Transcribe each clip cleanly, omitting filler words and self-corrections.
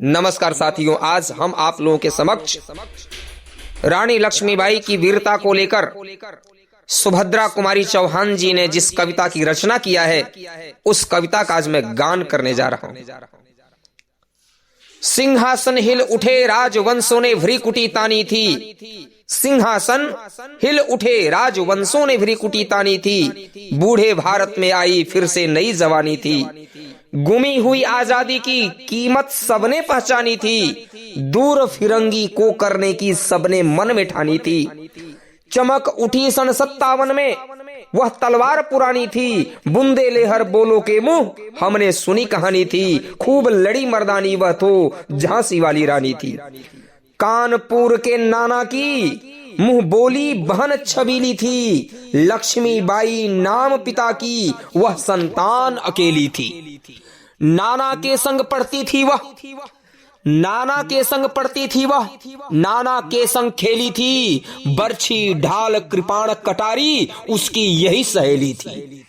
नमस्कार साथियों, आज हम आप लोगों के समक्ष रानी लक्ष्मीबाई की वीरता को लेकर सुभद्रा कुमारी चौहान जी ने जिस कविता की रचना किया है उस कविता का आज मैं गान करने जा रहा हूं। सिंहासन हिल उठे राजवंशों ने भ्रिकुटी तानी थी, सिंहासन हिल उठे राजवंशों ने भ्रिकुटी तानी थी, बूढ़े भारत में आई फिर से नई जवानी थी, गुमी हुई आजादी की कीमत सबने पहचानी थी, दूर फिरंगी को करने की सबने मन में ठानी थी, चमक उठी सन 57 में वह तलवार पुरानी थी, बुंदे लेहर बोलो के मुंह हमने सुनी कहानी थी, खूब लड़ी मर्दानी वह तो झांसी वाली रानी थी, कानपुर के नाना की मुंह बोली बहन छबीली थी, लक्ष्मीबाई नाम पिता की वह संतान अकेली थी, नाना के संग पढ़ती थी वह, नाना के संग पढ़ती थी वह, नाना के संग खेली थी, बरछी ढाल कृपाण कटारी उसकी यही सहेली थी,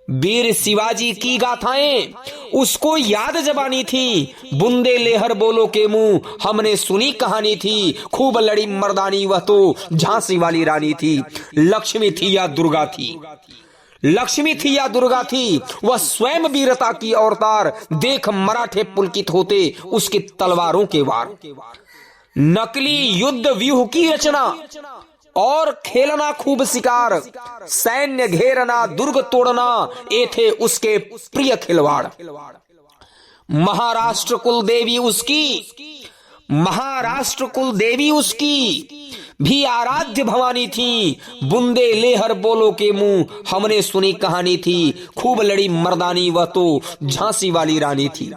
वीर शिवाजी की गाथाएं उसको याद जबानी थी, बुंदे लेहर बोलो के मुंह हमने सुनी कहानी थी, खूब लड़ी मर्दानी वह तो झांसी वाली रानी थी, लक्ष्मी थी या दुर्गा थी, लक्ष्मी थी या दुर्गा थी, वह स्वयं वीरता की अवतार, देख मराठे पुलकित होते उसकी तलवारों के वार, नकली युद्ध व्यूह की रचना और खेलना खूब शिकार, सैन्य घेरना दुर्ग तोड़ना ये थे उसके प्रिय खिलवाड़, महाराष्ट्र कुल देवी उसकी, महाराष्ट्र कुल देवी उसकी भी आराध्य भवानी थी, बुंदे लेहर बोलो के मुंह हमने सुनी कहानी थी, खूब लड़ी मर्दानी वह तो झांसी वाली रानी थी,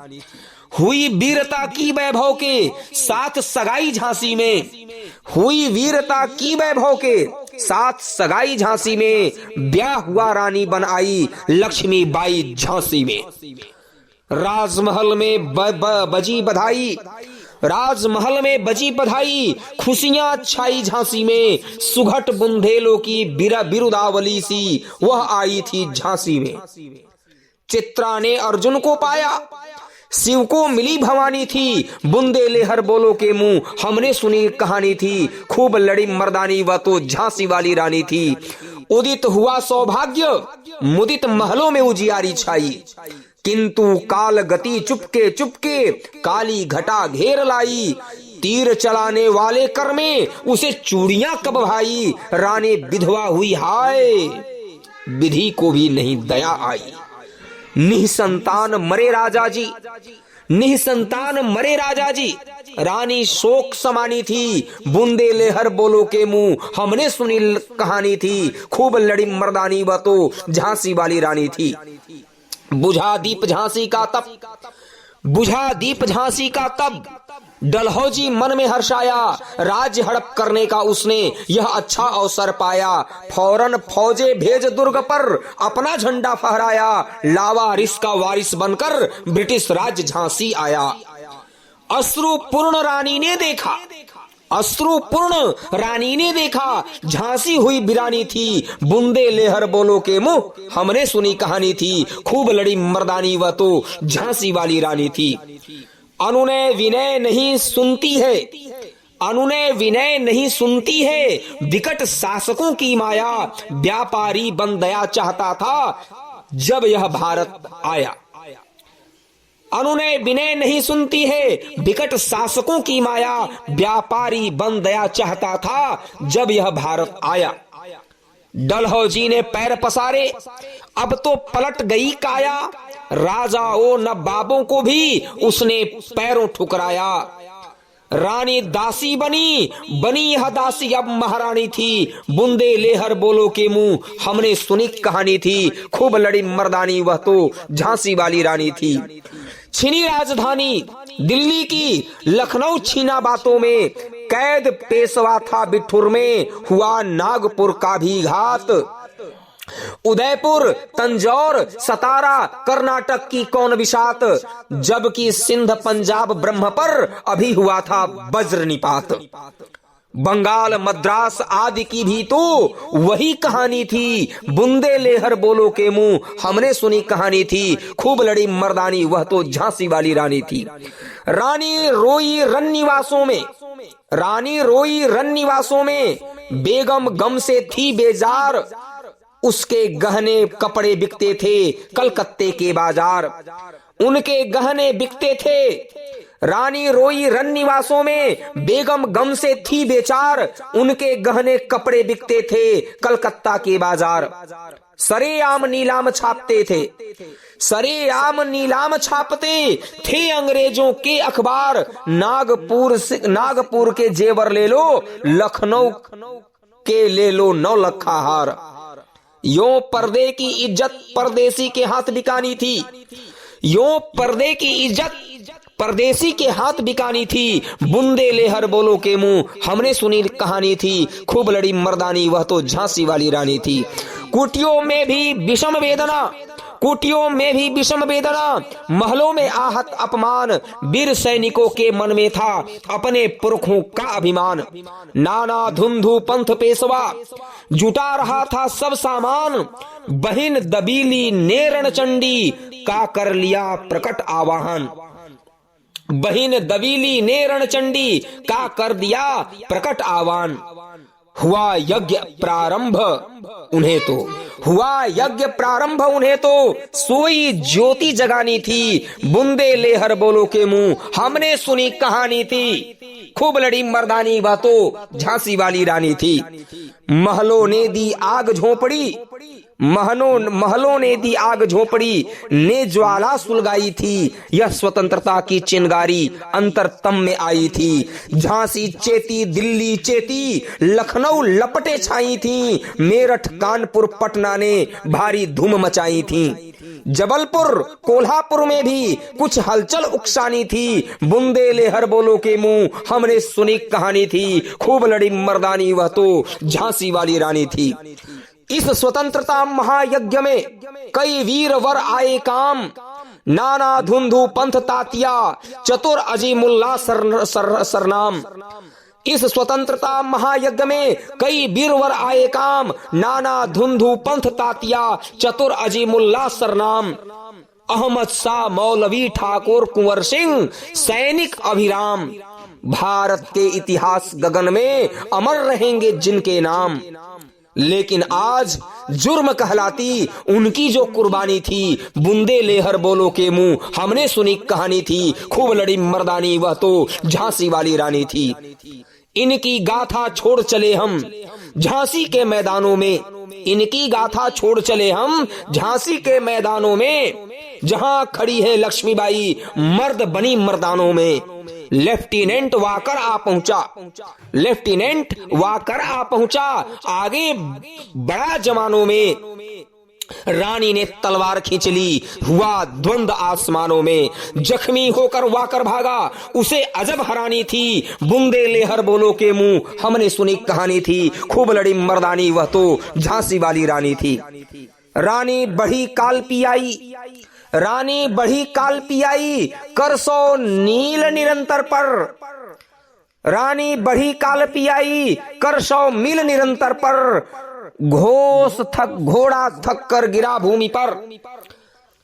हुई वीरता की वैभव के साथ सगाई झांसी में, हुई वीरता की वैभव के साथ सगाई झांसी में, ब्याह हुआ रानी बन आई लक्ष्मीबाई झांसी में, राजमहल में बजी बधाई, राजमहल में बजी बधाई, खुशियां छाई झांसी में, सुघट बुंदेलों की बिरुदावली सी वह आई थी झांसी में, चित्रा ने अर्जुन को पाया, शिव को मिली भवानी थी, बुंदे लेहर बोलो के मुंह हमने सुनी कहानी थी, खूब लड़ी मर्दानी वह तो झांसी वाली रानी थी, उदित हुआ सौभाग्य मुदित महलों में उजियारी छाई, किंतु काल गति चुपके चुपके काली घटा घेर लाई, तीर चलाने वाले कर में उसे चूड़ियां कब भाई, रानी विधवा हुई हाय विधि को भी नहीं दया आई, निसंतान मरे राजा जी, निसंतान मरे राजा जी, रानी शोक समानी थी, बुंदे लेहर बोलो के मुंह हमने सुनी कहानी थी, खूब लड़ी मर्दानी वह तो झांसी वाली रानी थी, बुझा दीप झांसी का तब, बुझा दीप झांसी का तब, डलहौजी मन में हर्षाया, राज्य हड़प करने का उसने यह अच्छा अवसर पाया, फौरन फौजे भेज दुर्ग पर अपना झंडा फहराया, लावारिस का वारिस बनकर ब्रिटिश राज्य झांसी आया, अश्रुपूर्ण रानी ने देखा, अश्रुपूर्ण रानी ने देखा, झांसी हुई बिरानी थी, बुंदे लेहर बोलो के मुंह हमने सुनी कहानी थी, खूब लड़ी मर्दानी वह तो झांसी वाली रानी थी, अनुनय विनय नहीं सुनती है, अनुनय विनय नहीं सुनती है, विकट शासकों की माया, व्यापारी बन दया चाहता था जब यह भारत आया, अनुनय विनय नहीं सुनती है, विकट शासकों की माया, व्यापारी बन दया चाहता था जब यह भारत आया, डलहौजी ने पैर पसारे अब तो पलट गई काया, राजाओं नवाबों को भी उसने पैरों ठुकराया, रानी दासी बनी, बनी यह दासी अब महारानी थी, बुंदे लेहर बोलो के मुंह हमने सुनी कहानी थी, खूब लड़ी मर्दानी वह तो झांसी वाली रानी थी, छीनी राजधानी दिल्ली की, लखनऊ छीना बातों में, कैद पेशवा था बिठुर में, हुआ नागपुर का भी घात, उदयपुर तंजौर सतारा कर्नाटक की कौन विषात, जबकि सिंध पंजाब ब्रह्म पर अभी हुआ था वज्र निपात, बंगाल, मद्रास आदि की भी तो वही कहानी थी। बुंदे लेहर बोलो के मुंह हमने सुनी कहानी थी, खूब लड़ी मर्दानी वह तो झांसी वाली रानी थी। रानी रोई रन निवासों में बेगम गम से थी बेजार, उसके गहने कपड़े बिकते थे कलकत्ते के बाजार, उनके गहने बिकते थे। रानी रोई रन निवासों में बेगम गम से थी बेचार, उनके गहने कपड़े बिकते थे कलकत्ता के बाजार। सरेआम नीलाम छापते थे अंग्रेजों के अखबार, नागपुर के जेवर ले लो, लखनऊ के ले लो 9 लखा हार। यों पर्दे की इज्जत परदेसी के हाथ बिकानी थी, यों पर्दे की इज्जत परदेसी के हाथ बिकानी थी। बुंदे लेहर बोलो के मुंह हमने सुनी कहानी थी, खूब लड़ी मर्दानी वह तो झांसी वाली रानी थी। कुटियों में भी विषम वेदना, महलों में आहत अपमान, वीर सैनिकों के मन में था अपने पुरखों का अभिमान। नाना धुंधु पंथ पेशवा जुटा रहा था सब सामान, बहिन दबीली ने रणचंडी का कर लिया प्रकट आवाहन। बहिन दबीली ने रणचंडी का कर दिया प्रकट आह्वान। हुआ यज्ञ प्रारंभ उन्हें तो सोई ज्योति जगानी थी। बुंदे लेहर बोलो के मुंह हमने सुनी कहानी थी, खूब लड़ी मर्दानी वह तो झांसी वाली रानी थी। महलों ने दी आग झोंपड़ी ने ज्वाला सुलगाई थी, यह स्वतंत्रता की चिंगारी अंतरतम में आई थी। झांसी चेती, दिल्ली चेती, लखनऊ लपटे छाई थी, मेरठ कानपुर पटना ने भारी धूम मचाई थी। जबलपुर कोल्हापुर में भी कुछ हलचल उकसानी थी। बुंदे लेहर बोलो के मुंह हमने सुनी कहानी थी, खूब लड़ी मर्दानी वह तो झांसी वाली रानी थी। इस स्वतंत्रता महायज्ञ में कई वीर वर आए काम, नाना धुंधु पंथ तातिया चतुर अजीमुल्ला सरनाम। इस स्वतंत्रता महायज्ञ में कई वीरवर आए काम, नाना धुंधु पंथ तातिया चतुर अजीमुल्ला सरनाम। अहमद शाह मौलवी ठाकुर कुंवर सिंह सैनिक अभिराम, भारत के इतिहास गगन में अमर रहेंगे जिनके नाम। लेकिन आज जुर्म कहलाती उनकी जो कुर्बानी थी। बुंदे लेहर बोलो के मुंह हमने सुनी कहानी थी, खूब लड़ी मर्दानी वह तो झांसी वाली रानी थी। इनकी गाथा छोड़ चले हम झांसी के मैदानों में, इनकी गाथा छोड़ चले हम झांसी के मैदानों में, जहां खड़ी है लक्ष्मीबाई मर्द बनी मर्दानों में। लेफ्टिनेंट वाकर आ पहुंचा आगे बड़ा जमानों में, रानी ने तलवार खींच ली, हुआ द्वंद आसमानों में। जख्मी होकर वाकर भागा, उसे अजब हैरानी थी। बुंदे लेहर बोलो के मुंह हमने सुनी कहानी थी, खूब लड़ी मर्दानी वह तो झांसी वाली रानी थी। रानी बढ़ी काल पियाई कर सो नील निरंतर पर, रानी बढ़ी काल पियाई कर 100 मील निरंतर पर, घोड़ा थक कर गिरा भूमि पर।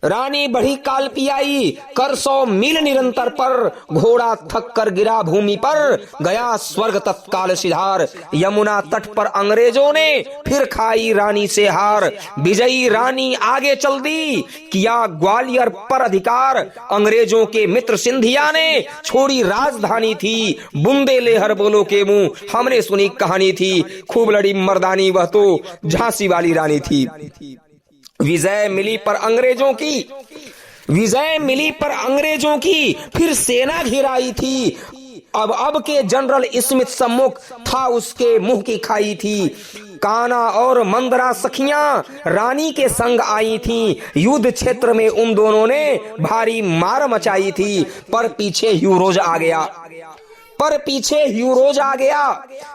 रानी बढ़ी काल पियाई कर 100 मील निरंतर पर, घोड़ा थक कर गिरा भूमि पर, गया स्वर्ग तत्काल सिधार। यमुना तट पर अंग्रेजों ने फिर खाई रानी से हार, विजयी रानी आगे चल दी, किया ग्वालियर पर अधिकार। अंग्रेजों के मित्र सिंधिया ने छोड़ी राजधानी थी। बुंदे लेहर बोलो के मुंह हमने सुनी कहानी थी, खूब लड़ी मर्दानी वह तो झांसी वाली रानी थी। विजय मिली पर अंग्रेजों की फिर सेना घिराई थी। अब के जनरल स्मिथ सम्मुख था उसके मुंह की खाई थी। काना और मंदरा सखियां रानी के संग आई थीं। युद्ध क्षेत्र में उन दोनों ने भारी मार मचाई थी, पर पीछे यूरोज आ गया। पर पीछे यूरोज आ गया।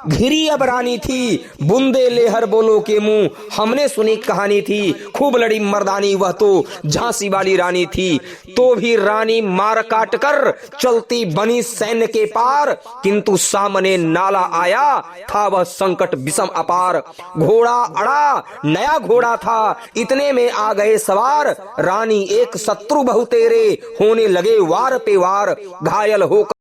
घिरी अब रानी थी, बूंदे लेहर बोलो के मुंह हमने सुनी कहानी थी। खूब लड़ी मर्दानी वह तो झांसी वाली रानी थी, तो भी रानी मार काट कर चलती बनी सैन्य के पार। किंतु सामने नाला आया था वह संकट विषम अपार। घोड़ा अड़ा नया घोड़ा था, इतने में आ गए सवार। रानी एक शत्रु बहु तेरे होने लगे वार पे वार। घायल होकर